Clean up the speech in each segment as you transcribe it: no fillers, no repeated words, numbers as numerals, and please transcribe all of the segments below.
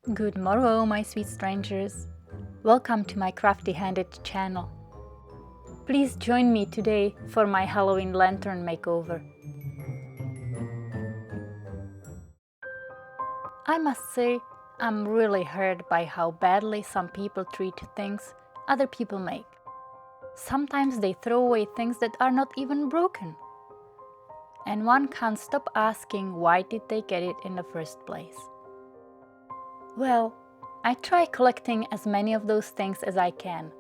Good morrow, my sweet strangers. Welcome to my crafty handed channel. Please join me today for my Halloween lantern makeover. I must say, I'm really hurt by how badly some people treat things other people make. Sometimes they throw away things that are not even broken. And one can't stop asking, why did they get it in the first place? Well, I try collecting as many of those things as I can.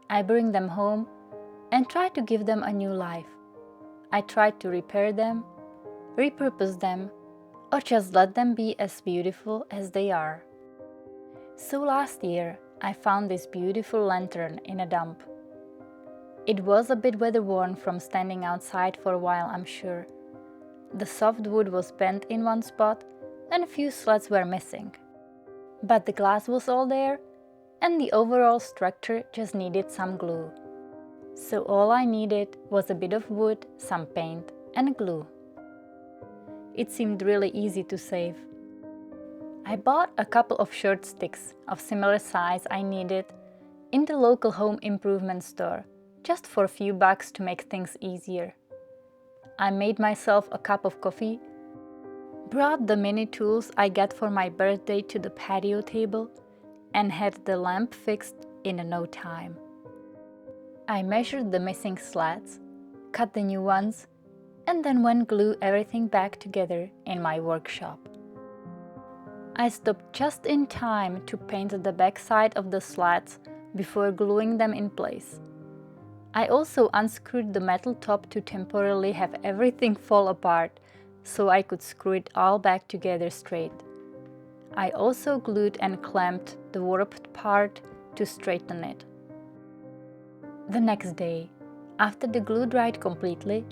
I bring them home and try to give them a new life. I try to repair them, repurpose them, or just let them be as beautiful as they are. So last year, I found this beautiful lantern in a dump. It was a bit weather-worn from standing outside for a while, I'm sure. The soft wood was bent in one spot and a few slats were missing. But the glass was all there, and the overall structure just needed some glue. So all I needed was a bit of wood, some paint, and glue. It seemed really easy to save. I bought a couple of short sticks of similar size I needed in the local home improvement store, just for a few bucks to make things easier. I made myself a cup of coffee, brought the mini tools I got for my birthday to the patio table, and had the lamp fixed in no time. I measured the missing slats, cut the new ones, and then went glue everything back together in my workshop. I stopped just in time to paint the back side of the slats before gluing them in place. I also unscrewed the metal top to temporarily have everything fall apart so I could screw it all back together straight. I also glued and clamped the warped part to straighten it. The next day, after the glue dried completely,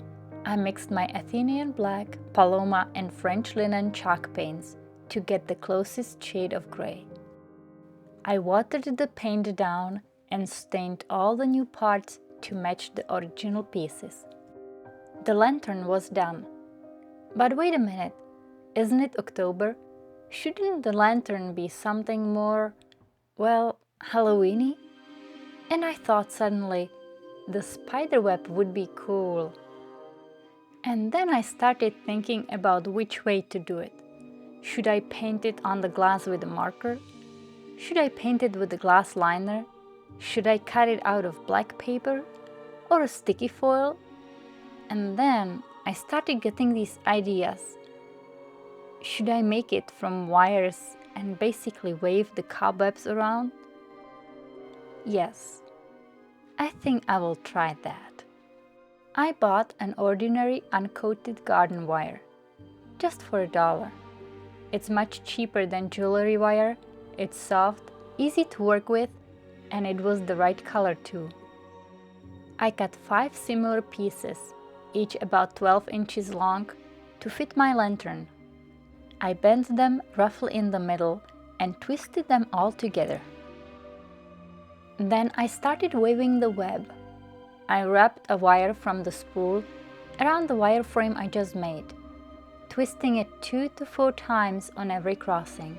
I mixed my Athenian black, Paloma and French linen chalk paints to get the closest shade of gray. I watered the paint down and stained all the new parts to match the original pieces. The lantern was done. But wait a minute, isn't it October? Shouldn't the lantern be something more, well, Halloweeny? And I thought suddenly, the spiderweb would be cool. And then I started thinking about which way to do it. Should I paint it on the glass with a marker? Should I paint it with a glass liner? Should I cut it out of black paper or a sticky foil? And then I started getting these ideas. Should I make it from wires and basically wave the cobwebs around? Yes, I think I will try that. I bought an ordinary uncoated garden wire, just for $1. It's much cheaper than jewelry wire, it's soft, easy to work with, and it was the right color too. I cut 5 similar pieces, each about 12 inches long, to fit my lantern. I bent them roughly in the middle and twisted them all together. Then I started waving the web. I wrapped a wire from the spool around the wireframe I just made, twisting it 2 to 4 times on every crossing.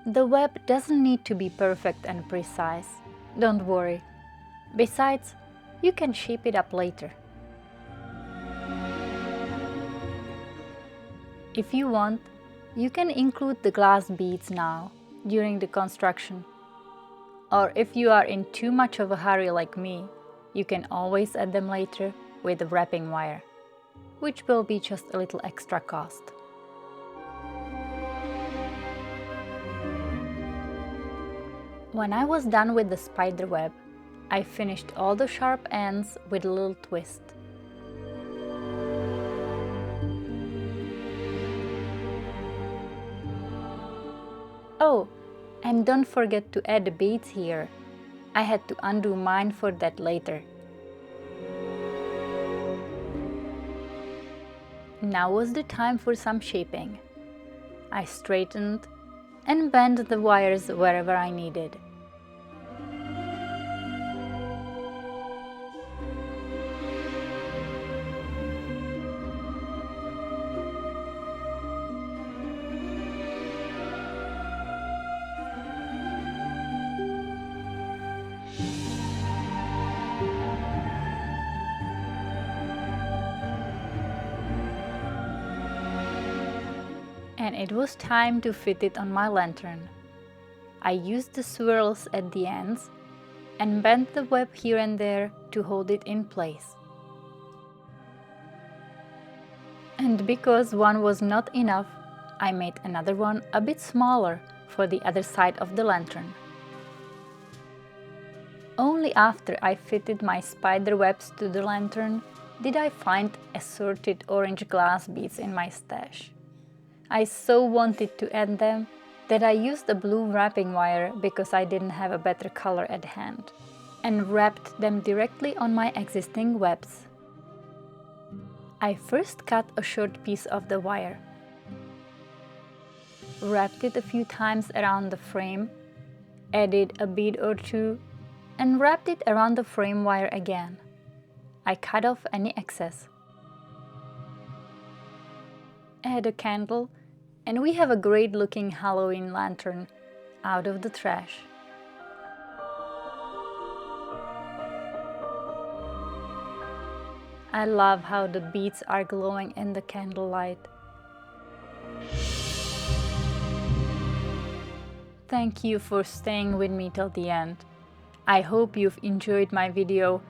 The web doesn't need to be perfect and precise, don't worry. Besides, you can shape it up later. If you want, you can include the glass beads now, during the construction. Or if you are in too much of a hurry like me, you can always add them later with the wrapping wire, which will be just a little extra cost. When I was done with the spider web, I finished all the sharp ends with a little twist. Oh, and don't forget to add the beads here. I had to undo mine for that later. Now was the time for some shaping. I straightened and bent the wires wherever I needed. and it was time to fit it on my lantern. I used the swirls at the ends and bent the web here and there to hold it in place. And because one was not enough, I made another one a bit smaller for the other side of the lantern. Only after I fitted my spider webs to the lantern did I find assorted orange glass beads in my stash. I so wanted to add them that I used a blue wrapping wire because I didn't have a better color at hand, and wrapped them directly on my existing webs. I first cut a short piece of the wire, wrapped it a few times around the frame, added a bead or two, and wrapped it around the frame wire again. I cut off any excess. Add a candle, and we have a great looking Halloween lantern out of the trash. I love how the beads are glowing in the candlelight. Thank you for staying with me till the end. I hope you've enjoyed my video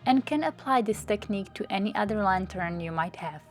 and can apply this technique to any other lantern you might have.